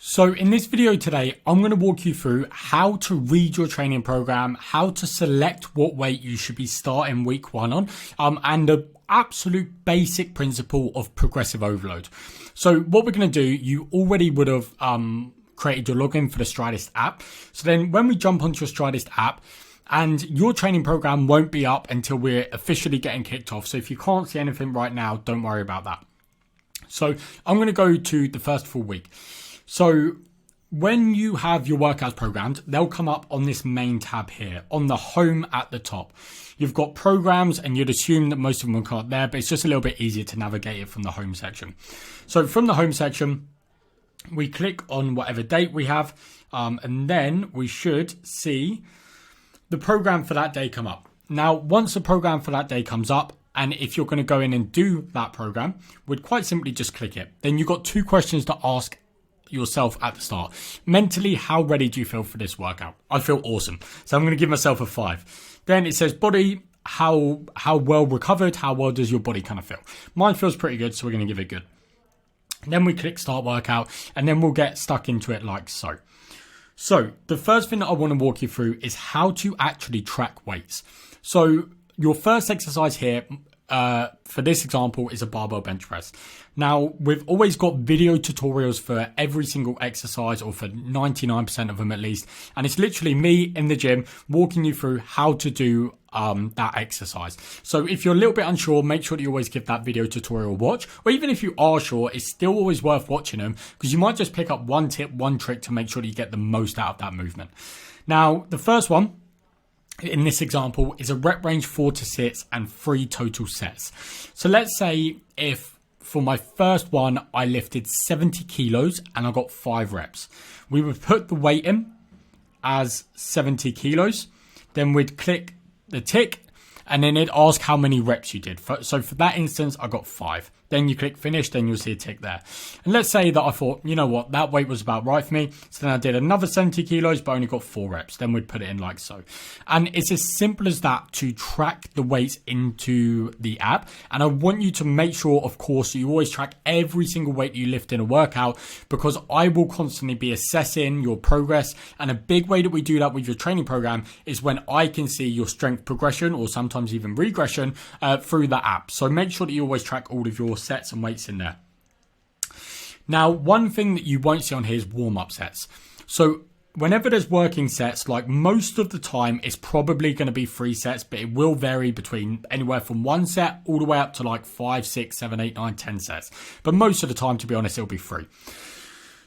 So in this video today, I'm going to walk you through how to read your training program, how to select what weight you should be starting week one on, and the absolute basic principle of progressive overload. So what we're going to do, you already would have created your login for the Stridist app. So then when we jump onto your Stridist app, and your training program won't be up until we're officially getting kicked off. So if you can't see anything right now, don't worry about that. So I'm going to go to the first full week. So when you have your workouts programmed, they'll come up on this main tab here on the home at the top. You've got programs and you'd assume that most of them will come up there, but it's just a little bit easier to navigate it from the home section. So from the home section, we click on whatever date we have, and then we should see the program for that day come up. Now, once the program for that day comes up, and if you're going to go in and do that program, we'd quite simply just click it. Then you've got two questions to ask yourself at the start. Mentally, how ready do you feel for this workout? I feel awesome. So I'm going to give myself a 5. Then it says body, how well recovered, how well does your body kind of feel? Mine feels pretty good, so we're going to give it good. Then we click start workout, and then we'll get stuck into it like so. So the first thing that I want to walk you through is how to actually track weights. So your first exercise here, for this example, is a barbell bench press. Now, we've always got video tutorials for every single exercise, or for 99% of them at least. And it's literally me in the gym walking you through how to do that exercise. So if you're a little bit unsure, make sure that you always give that video tutorial a watch. Or even if you are sure, it's still always worth watching them, because you might just pick up one tip, one trick to make sure that you get the most out of that movement. Now, the first one in this example is a rep range 4 to 6 and 3 total sets. So let's say if for my first one, I lifted 70 kilos and I got 5 reps. We would put the weight in as 70 kilos. Then we'd click the tick, and then it'd ask how many reps you did. So for that instance, I got 5. Then you click finish, then you'll see a tick there. And let's say that I thought, you know what, that weight was about right for me. So then I did another 70 kilos, but only got 4 reps. Then we'd put it in like so. And it's as simple as that to track the weights into the app. And I want you to make sure, of course, that you always track every single weight you lift in a workout, because I will constantly be assessing your progress. And a big way that we do that with your training program is when I can see your strength progression, or sometimes even regression, through the app. So make sure that you always track all of your sets and weights in there. Now, one thing that you won't see on here is warm-up sets. So whenever there's working sets, like most of the time, it's probably going to be 3 sets, but it will vary between anywhere from 1 set all the way up to like 5, 6, 7, 8, 9, 10 sets. But most of the time, to be honest, it'll be 3.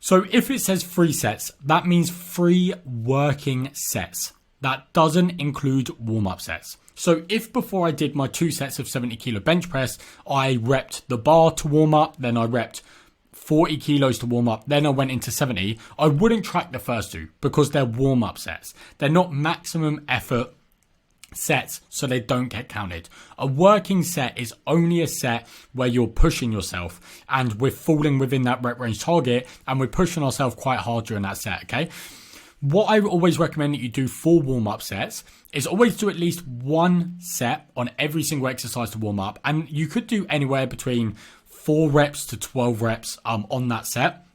So if it says 3 sets, that means 3 working sets. That doesn't include warm-up sets. So if before I did my 2 sets of 70 kilo bench press, I repped the bar to warm up, then I repped 40 kilos to warm up, then I went into 70, I wouldn't track the first 2 because they're warm up sets. They're not maximum effort sets, so they don't get counted. A working set is only a set where you're pushing yourself and we're falling within that rep range target, and we're pushing ourselves quite hard during that set, okay? What I always recommend that you do for warm-up sets is always do at least 1 set on every single exercise to warm up. And you could do anywhere between 4 reps to 12 reps on that set.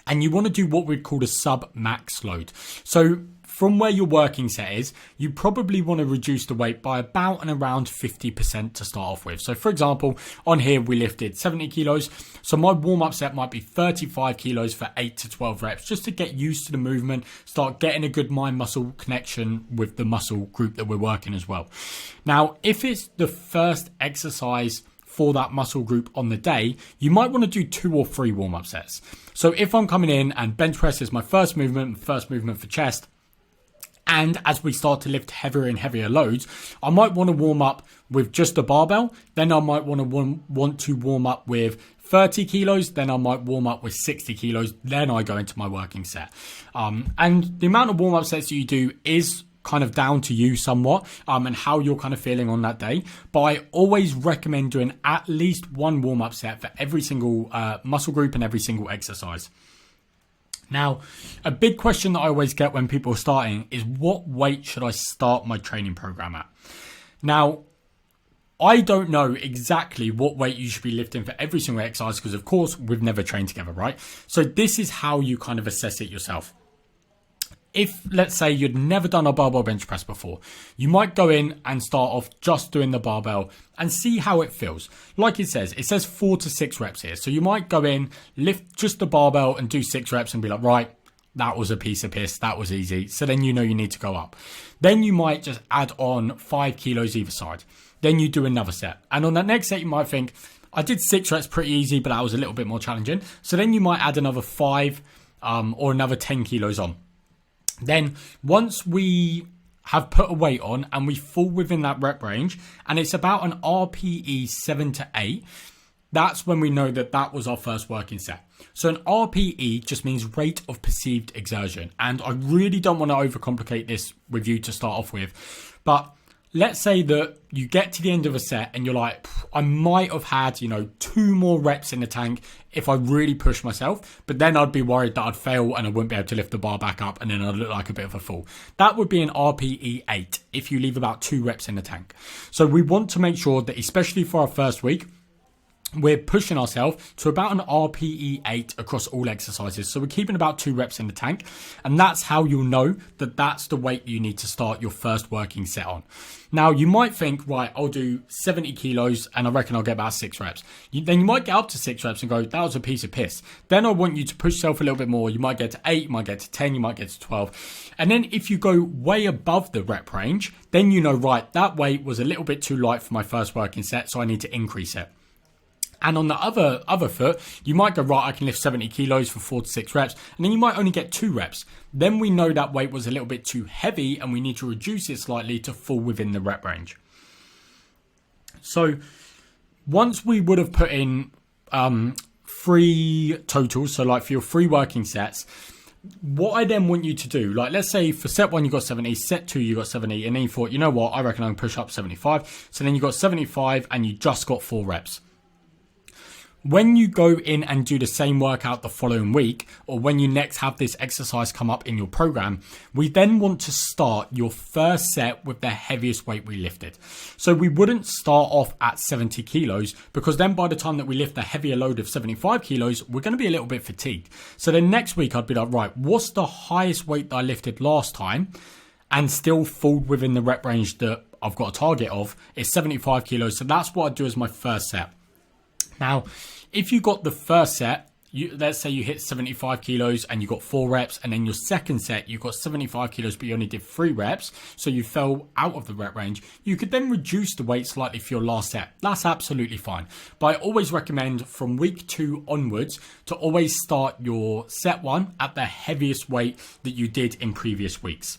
And you want to do what we'd call a sub-max load. So from where your working set is, you probably want to reduce the weight by about and around 50% to start off with. So for example, on here we lifted 70 kilos. So my warm-up set might be 35 kilos for 8 to 12 reps, just to get used to the movement, start getting a good mind-muscle connection with the muscle group that we're working as well. Now, if it's the first exercise for that muscle group on the day, you might want to do 2 or 3 warm-up sets. So if I'm coming in and bench press is my first movement for chest, and as we start to lift heavier and heavier loads, I might want to warm up with just a barbell. Then I might want to warm up with 30 kilos. Then I might warm up with 60 kilos. Then I go into my working set. And the amount of warm up sets that you do is kind of down to you somewhat, and how you're kind of feeling on that day. But I always recommend doing at least 1 warm up set for every single muscle group and every single exercise. Now, a big question that I always get when people are starting is, what weight should I start my training program at? Now, I don't know exactly what weight you should be lifting for every single exercise because, of course, we've never trained together, right? So this is how you kind of assess it yourself. If, let's say, you'd never done a barbell bench press before, you might go in and start off just doing the barbell and see how it feels. Like it says 4 to 6 reps here. So you might go in, lift just the barbell and do 6 reps and be like, right, that was a piece of piss. That was easy. So then you know you need to go up. Then you might just add on 5 kilos either side. Then you do another set. And on that next set, you might think, I did 6 reps pretty easy, but that was a little bit more challenging. So then you might add another 5 or another 10 kilos on. Then once we have put a weight on and we fall within that rep range and it's about an RPE 7 to 8, that's when we know that that was our first working set. So an RPE just means rate of perceived exertion. And I really don't want to overcomplicate this with you to start off with. But let's say that you get to the end of a set and you're like, I might have had, 2 more reps in the tank if I really push myself, but then I'd be worried that I'd fail and I wouldn't be able to lift the bar back up and then I'd look like a bit of a fool. That would be an RPE 8 if you leave about 2 reps in the tank. So we want to make sure that, especially for our first week, we're pushing ourselves to about an RPE 8 across all exercises. So we're keeping about 2 reps in the tank. And that's how you'll know that that's the weight you need to start your first working set on. Now, you might think, right, I'll do 70 kilos and I reckon I'll get about 6 reps. Then you might get up to 6 reps and go, that was a piece of piss. Then I want you to push yourself a little bit more. You might get to 8, you might get to 10, you might get to 12. And then if you go way above the rep range, then you know, right, that weight was a little bit too light for my first working set, so I need to increase it. And on the other foot, you might go, right, I can lift 70 kilos for 4 to 6 reps. And then you might only get 2 reps. Then we know that weight was a little bit too heavy and we need to reduce it slightly to fall within the rep range. So once we would have put in 3 totals, so like for your 3 working sets, what I then want you to do, like let's say for set 1 you got 70, set 2 you got 70, and then you thought, you know what, I reckon I can push up 75. So then you got 75 and you just got 4 reps. When you go in and do the same workout the following week, or when you next have this exercise come up in your program, we then want to start your first set with the heaviest weight we lifted. So we wouldn't start off at 70 kilos because then by the time that we lift a heavier load of 75 kilos, we're going to be a little bit fatigued. So then next week I'd be like, right, what's the highest weight that I lifted last time and still fall within the rep range that I've got a target of? It's 75 kilos. So that's what I do as my first set. Now, if you got the first set, let's say you hit 75 kilos and you got 4 reps, and then your second set, you got 75 kilos, but you only did 3 reps, so you fell out of the rep range, you could then reduce the weight slightly for your last set. That's absolutely fine. But I always recommend from week 2 onwards to always start your set 1 at the heaviest weight that you did in previous weeks.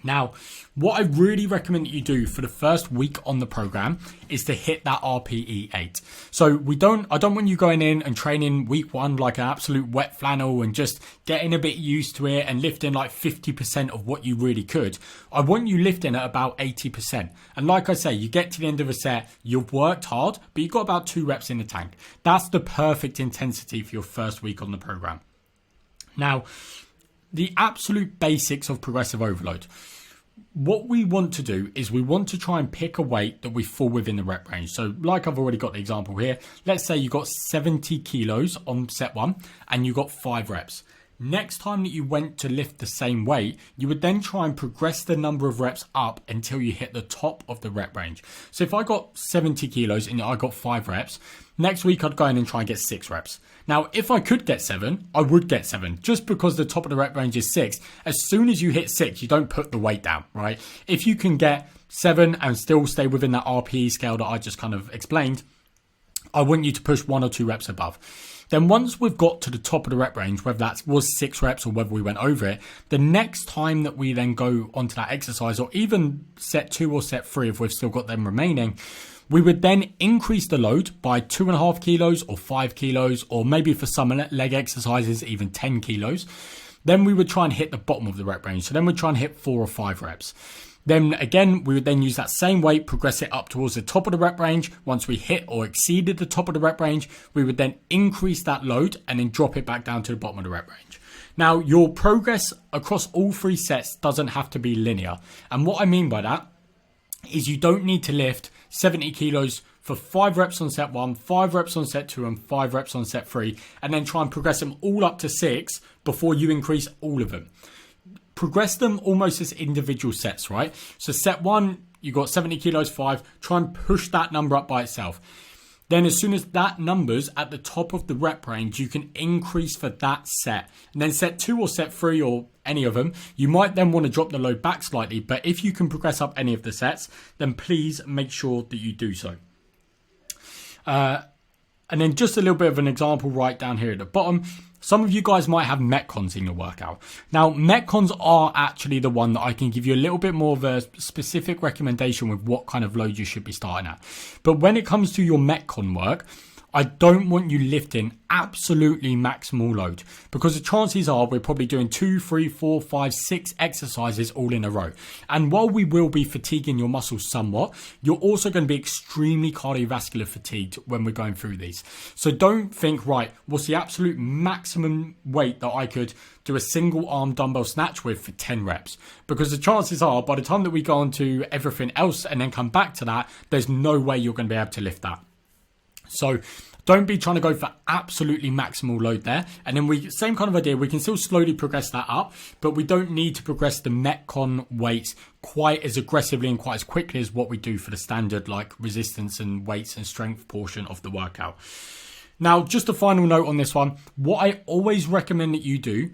Now, what I really recommend that you do for the first week on the program is to hit that RPE 8. So I don't want you going in and training week 1 like an absolute wet flannel and just getting a bit used to it and lifting like 50% of what you really could. I want you lifting at about 80%. And like I say, you get to the end of a set, you've worked hard, but you've got about 2 reps in the tank. That's the perfect intensity for your first week on the program. Now, the absolute basics of progressive overload. What we want to do is we want to try and pick a weight that we fall within the rep range. So like I've already got the example here, let's say you got 70 kilos on set 1 and you got 5 reps. Next time that you went to lift the same weight, you would then try and progress the number of reps up until you hit the top of the rep range. So if I got 70 kilos and I got 5 reps, next week I'd go in and try and get 6 reps. Now, if I could get 7, I would get 7, just because the top of the rep range is 6. As soon as you hit 6, you don't put the weight down, right? If you can get 7 and still stay within that RPE scale that I just kind of explained, I want you to push 1 or 2 reps above. Then once we've got to the top of the rep range, whether that was 6 reps or whether we went over it, the next time that we then go onto that exercise, or even set 2 or set 3 if we've still got them remaining, we would then increase the load by 2.5 kilos or 5 kilos, or maybe for some leg exercises, even 10 kilos. Then we would try and hit the bottom of the rep range. So then we'd try and hit 4 or 5 reps. Then again, we would then use that same weight, progress it up towards the top of the rep range. Once we hit or exceeded the top of the rep range, we would then increase that load and then drop it back down to the bottom of the rep range. Now, your progress across all 3 sets doesn't have to be linear. And what I mean by that is you don't need to lift 70 kilos for 5 reps on set 1, 5 reps on set 2, and 5 reps on set 3, and then try and progress them all up to 6 before you increase all of them. Progress them almost as individual sets, right? So set 1, you got 70 kilos, 5, try and push that number up by itself. Then as soon as that number's at the top of the rep range, you can increase for that set. And then set 2 or set 3 or any of them, you might then want to drop the load back slightly. But if you can progress up any of the sets, then please make sure that you do so. And then just a little bit of an example right down here at the bottom. Some of you guys might have Metcons in your workout. Now, Metcons are actually the one that I can give you a little bit more of a specific recommendation with what kind of load you should be starting at. But when it comes to your Metcon work, I don't want you lifting absolutely maximal load, because the chances are we're probably doing 2, 3, 4, 5, 6 exercises all in a row. And while we will be fatiguing your muscles somewhat, you're also going to be extremely cardiovascular fatigued when we're going through these. So don't think, right, what's the absolute maximum weight that I could do a single arm dumbbell snatch with for 10 reps? Because the chances are by the time that we go on to everything else and then come back to that, there's no way you're going to be able to lift that. So don't be trying to go for absolutely maximal load there. And then same kind of idea, we can still slowly progress that up, but we don't need to progress the Metcon weights quite as aggressively and quite as quickly as what we do for the standard like resistance and weights and strength portion of the workout. Now, just a final note on this one. What I always recommend that you do,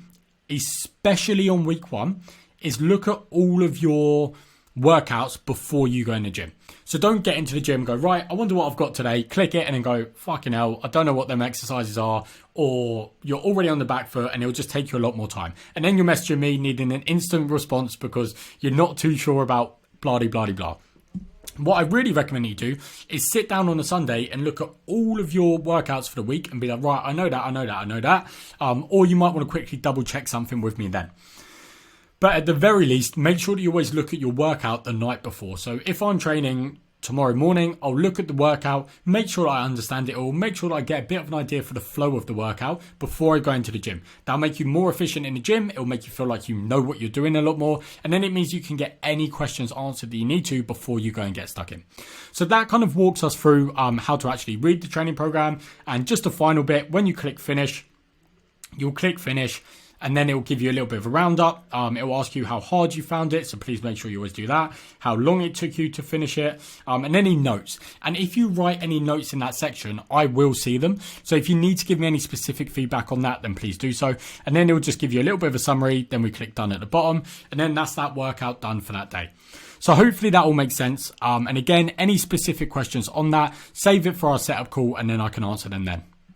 especially on week 1, is look at all of your workouts before you go in the gym. So don't get into the gym and go, right, I wonder what I've got today, click it and then go, fucking hell, I don't know what them exercises are, or you're already on the back foot and it'll just take you a lot more time. And then you're messaging me needing an instant response because you're not too sure about blah, blah, blah, blah. What I really recommend you do is sit down on a Sunday and look at all of your workouts for the week and be like, right, I know that. Or you might want to quickly double check something with me then. But at the very least, make sure that you always look at your workout the night before. So if I'm training tomorrow morning, I'll look at the workout, make sure that I understand it all, make sure that I get a bit of an idea for the flow of the workout before I go into the gym. That'll make you more efficient in the gym. It'll make you feel like you know what you're doing a lot more. And then it means you can get any questions answered that you need to before you go and get stuck in. So that kind of walks us through how to actually read the training program. And just a final bit, when you click finish, you'll click finish. And then it will give you a little bit of a roundup. It will ask you how hard you found it. So please make sure you always do that. How long it took you to finish it. And any notes. And if you write any notes in that section, I will see them. So if you need to give me any specific feedback on that, then please do so. And then it will just give you a little bit of a summary. Then we click done at the bottom. And then that's that workout done for that day. So hopefully that all makes sense. And again, any specific questions on that, save it for our setup call and then I can answer them then.